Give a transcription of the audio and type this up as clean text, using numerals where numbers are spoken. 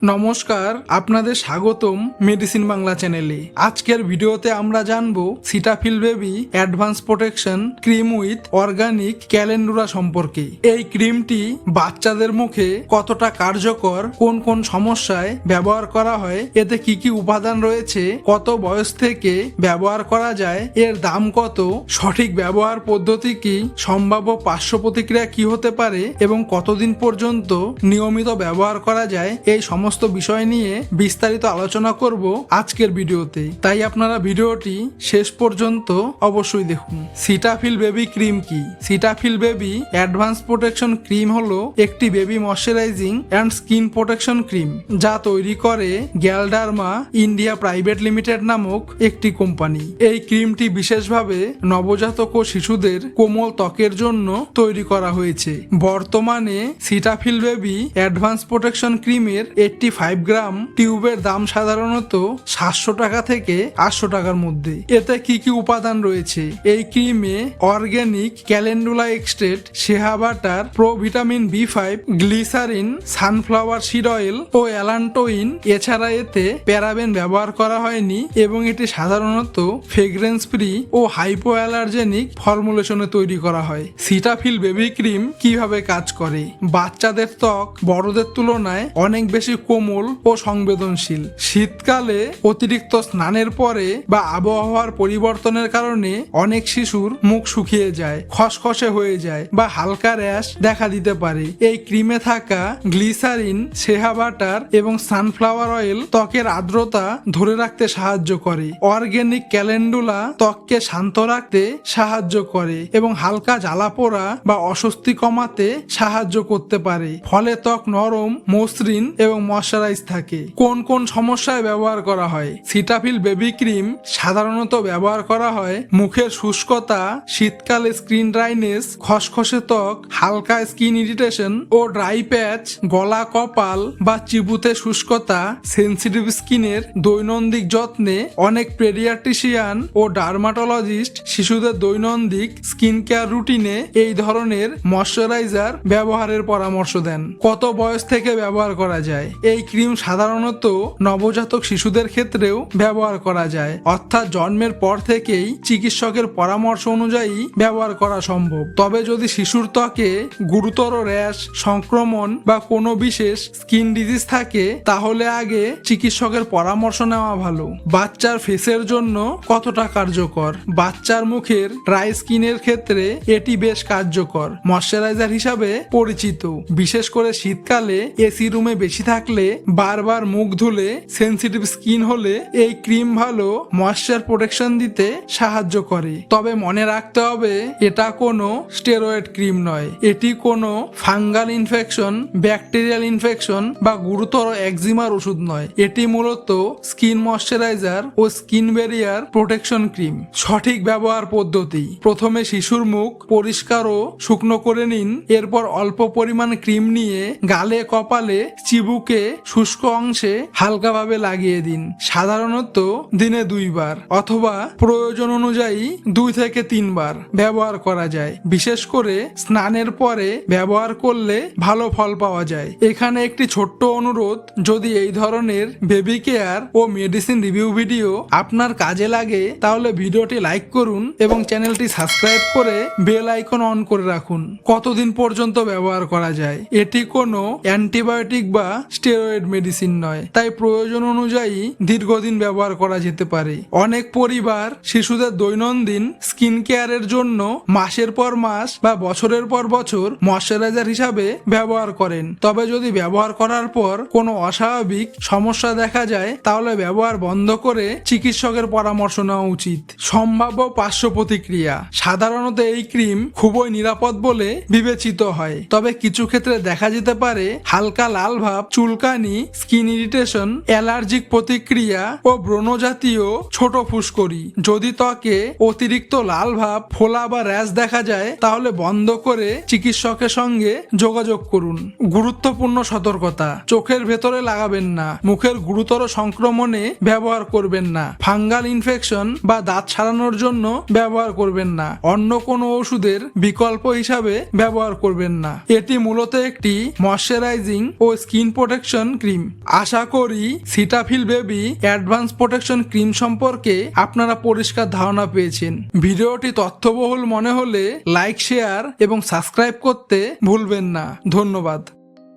নমস্কার, আপনাদের স্বাগতম মেডিসিন বাংলা চ্যানেলে। আজকের ভিডিওতে আমরা জানবো Cetaphil baby advance protection cream with organic calendula সম্পর্কে। এই ক্রিমটি বাচ্চাদের মুখে কতটা কার্যকর, কোন কোন সমস্যায় ব্যবহার করা হয়, এতে কি কি উপাদান রয়েছে, কত বয়স থেকে ব্যবহার করা যায়, এর দাম কত, সঠিক ব্যবহার পদ্ধতি কি, সম্ভাব্য পার্শ্ব প্রতিক্রিয়া কি হতে পারে এবং কতদিন পর্যন্ত নিয়মিত ব্যবহার করা যায়, এই সমস্ত বিষয় নিয়ে বিস্তারিত আলোচনা করব আজকের ভিডিওতে। তাই আপনারা ভিডিওটি শেষ পর্যন্ত অবশ্যই দেখুন। সিটাফিল বেবি ক্রিম কি? সিটাফিল বেবি অ্যাডভান্স প্রোটেকশন ক্রিম হলো একটি baby moisturising and skin protection cream, যা তৈরি করে গ্যালডার্মা ইন্ডিয়া প্রাইভেট লিমিটেড নামক একটি কোম্পানি। এই ক্রিমটি বিশেষভাবে নবজাতক ও শিশুদের কোমল ত্বকের জন্য তৈরি করা হয়েছে। বর্তমানে সিটাফিল বেবি অ্যাডভান্স প্রোটেকশন ক্রিমের 85 গ্রাম টিউবের দাম সাধারণত 700 টাকা থেকে 800 টাকার মধ্যে। এতে কি কি উপাদান রয়েছে? এই ক্রিমে organic calendula extract, shea butter, pro vitamin B5, glycerin, sunflower seed oil ও অ্যালান্টোইন। এছাড়া এতে প্যারাবেন ব্যবহার করা হয়নি এবং এটি সাধারণত ফ্রেগ্রেন্স ফ্রি ও হাইপো অ্যালার্জেনিক ফর্মুলেশনে তৈরি করা হয়। সিটাফিল বেবি ক্রিম কিভাবে কাজ করে? বাচ্চাদের ত্বক বড়দের তুলনায় অনেক বেশি কোমল ও সংবেদনশীল। শীতকালে অতিরিক্ত স্নানের পরে বা আবহাওয়ার পরিবর্তনের কারণে অনেক শিশুর মুখ শুকিয়ে যায়, খসখসে হয়ে যায় বা হালকা র্যাশ দেখা দিতে পারে। এই ক্রিমে থাকা গ্লিসারিন, শেহা বাটার এবং সানফ্লাওয়ার অয়েল ত্বকের আর্দ্রতা ধরে রাখতে সাহায্য করে। অর্গানিক ক্যালেন্ডুলা ত্বককে শান্ত রাখতে সাহায্য করে এবং হালকা জ্বালা পোড়া বা অস্বস্তি কমাতে সাহায্য করতে পারে। ফলে ত্বক নরম, মসৃণ এবং ময়শ্চারাইজ থাকে। কোন কোন সমস্যায় ব্যবহার করা হয়? সিটাফিল বেবি ক্রিম সাধারণত ব্যবহার করা হয় মুখের শুষ্কতা, শীতকালে স্কিন ড্রাইনেস, খসখসে ত্বক, হালকা স্কিন ইরিটেশন ও ড্রাই প্যাচ, গলা, কপাল বা চিবুতে শুষ্কতা, সেনসিটিভ স্কিনের দৈনন্দিন যত্নে। অনেক পেডিয়াট্রিশিয়ান ও ডার্মাটোলজিস্ট শিশুদের দৈনন্দিন স্কিন কেয়ার রুটিনে এই ধরনের ময়শ্চারাইজার ব্যবহারের পরামর্শ দেন। কত বয়স থেকে ব্যবহার করা যায়? এই ক্রিম সাধারণত নবজাতক শিশুদের ক্ষেত্রেও ব্যবহার করা যায়, অর্থাৎ জন্মের পর থেকেই চিকিৎসকের পরামর্শ অনুযায়ী ব্যবহার করা সম্ভব। তবে যদি শিশুর ত্বকে গুরুতর র্যাশ, সংক্রমণ বা কোনো বিশেষ স্কিন ডিজিজ থাকে, তাহলে আগে চিকিৎসকের পরামর্শ নেওয়া ভালো। বাচ্চার ফেসের জন্য কতটা কার্যকর? বাচ্চার মুখের ড্রাই স্কিনের ক্ষেত্রে এটি বেশ কার্যকর ময়শ্চারাইজার হিসাবে পরিচিত। বিশেষ করে শীতকালে এসি রুমে বেশি থাকলে, বারবার মুখ ধুলে, সেনসিটিভ স্কিন হলে এই ক্রিম ভালো ময়শ্চার প্রোটেকশন দিতে সাহায্য করে। তবে মনে রাখতে হবে, এটা কোনো স্টেরয়েড ক্রিম নয়। এটি কোনো ফাঙ্গাল ইনফেকশন, ব্যাকটেরিয়াল ইনফেকশন বা গুরুতর একজিমার ওষুধ নয়। এটি মূলত স্কিন ময়শ্চারাইজার ও স্কিন ব্যারিয়ার প্রোটেকশন ক্রিম। সঠিক ব্যবহার পদ্ধতি: প্রথমে শিশুর মুখ পরিষ্কার ও শুকনো করে নিন। এরপর অল্প পরিমাণ ক্রিম নিয়ে গালে, কপালে, চিবুকে শুষ্ক অংশে হালকাভাবে লাগিয়ে দিন। সাধারণত দিনে 2 বার অথবা প্রয়োজন অনুযায়ী 2 থেকে 3 বার ব্যবহার করা যায়। বিশেষ করে স্নানের পরে ব্যবহার করলে ভালো ফল পাওয়া যায়। এখানে একটি ছোট্ট অনুরোধ, যদি এই ধরনের বেবি কেয়ার ও মেডিসিন রিভিউ ভিডিও আপনার কাজে লাগে, তাহলে ভিডিওটি লাইক করুন এবং চ্যানেলটি সাবস্ক্রাইব করে বেল আইকন অন করে রাখুন। কতদিন পর্যন্ত ব্যবহার করা যায়? এটি কোনো অ্যান্টিবায়োটিক বা স্টেরয়েড মেডিসিন নয়, তাই প্রয়োজন অনুযায়ী দীর্ঘদিন ব্যবহার করা যেতে পারে। অনেক পরিবার শিশুদের দৈনন্দিন স্কিন কেয়ারের জন্য মাসের পর মাস বা বছরের পর বছর ময়শ্চারাইজার হিসাবে ব্যবহার করেন। তবে যদি ব্যবহার করার পর কোনো অস্বাভাবিক সমস্যা দেখা যায়, তাহলে ব্যবহার বন্ধ করে চিকিৎসকের পরামর্শ নেওয়া উচিত। সম্ভাব্য পার্শ্ব প্রতিক্রিয়া: সাধারণত এই ক্রিম খুবই নিরাপদ বলে বিবেচিত হয়, তবে কিছু ক্ষেত্রে দেখা যেতে পারে হালকা লাল ভাব, চুলকানি, স্কিন ইরিটেশন, অ্যালার্জিক প্রতিক্রিয়া ও ব্রণ জাতীয় ছোট ফুসকুড়ি। যদি ত্বকে অতিরিক্ত লাল ভাব, ফোলা বা র্যাশ দেখা যায়, তাহলে বন্ধ করে চিকিৎসকের সঙ্গে যোগাযোগ করুন। গুরুত্বপূর্ণ সতর্কতা: চোখের ভেতরে লাগাবেন না, মুখের গুরুতর সংক্রমণে ব্যবহার করবেন না, ফাঙ্গাল ইনফেকশন বা দাঁত সারানোর জন্য ব্যবহার করবেন না, অন্য কোনো ওষুধের বিকল্প হিসাবে ব্যবহার করবেন না। এটি মূলত একটি ময়শ্চারাইজিং ও স্কিন প্রোটেকশন প্রোটেকশন ক্রিম। আশা করি সিটাফিল বেবি অ্যাডভান্স প্রোটেকশন ক্রিম সম্পর্কে আপনারা পরিষ্কার ধারণা পেয়েছেন। ভিডিওটি তথ্যবহুল মনে হলে লাইক, শেয়ার এবং সাবস্ক্রাইব করতে ভুলবেন না। ধন্যবাদ।